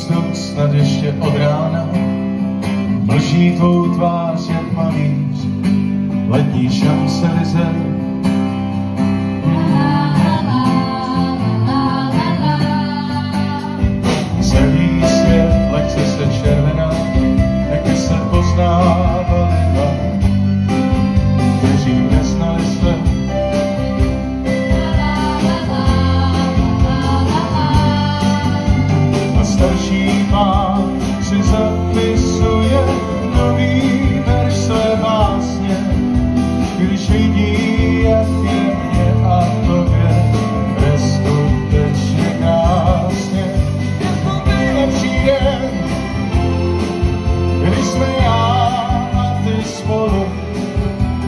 vzduch snad ještě od rána. Mlží tvou tvář jak malíř, letní šanselize. Celý svět lehce se červená, jak by se poznávali dva, kteří neznali se. A starší pán si zapisuje nový verš své básně, když vidí, jak je mě a tobě neskutečně krásně. Přijde, když jsme já a ty spolu,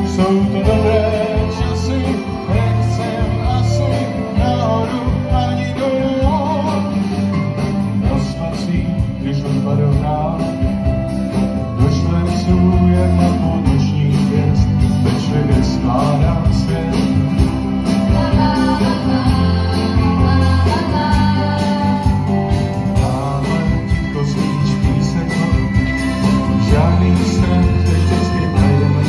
jsou to dobré časy, nechcem asi nahoru ani dolů. Rozpací, když už padovná, do čtverců jak na půlnoční hvězd, pečlivě skládám svět. Žádný strach, teď vždycky najdeme,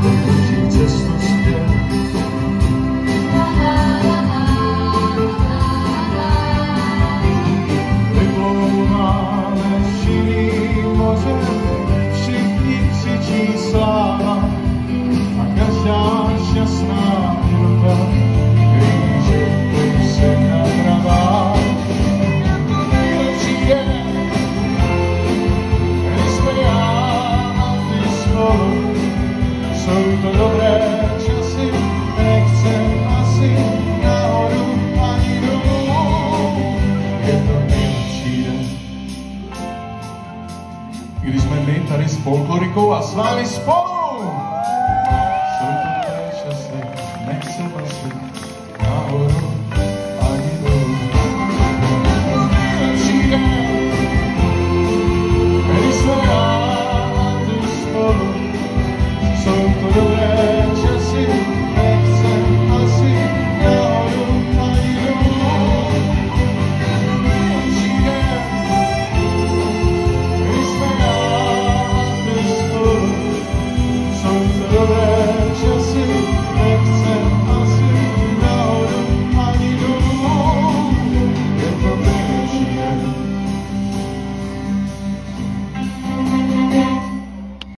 dokončí cestu zpět. Vyplouváme širý moře, všichni křičí sláva a každá šťastná minuta kříže se nahravá. Jsou to dobré časy, nechcem asi nahoru ani dolů. Je to nejlepší den, když jsme my tady s folklorikou a s vámi spolu.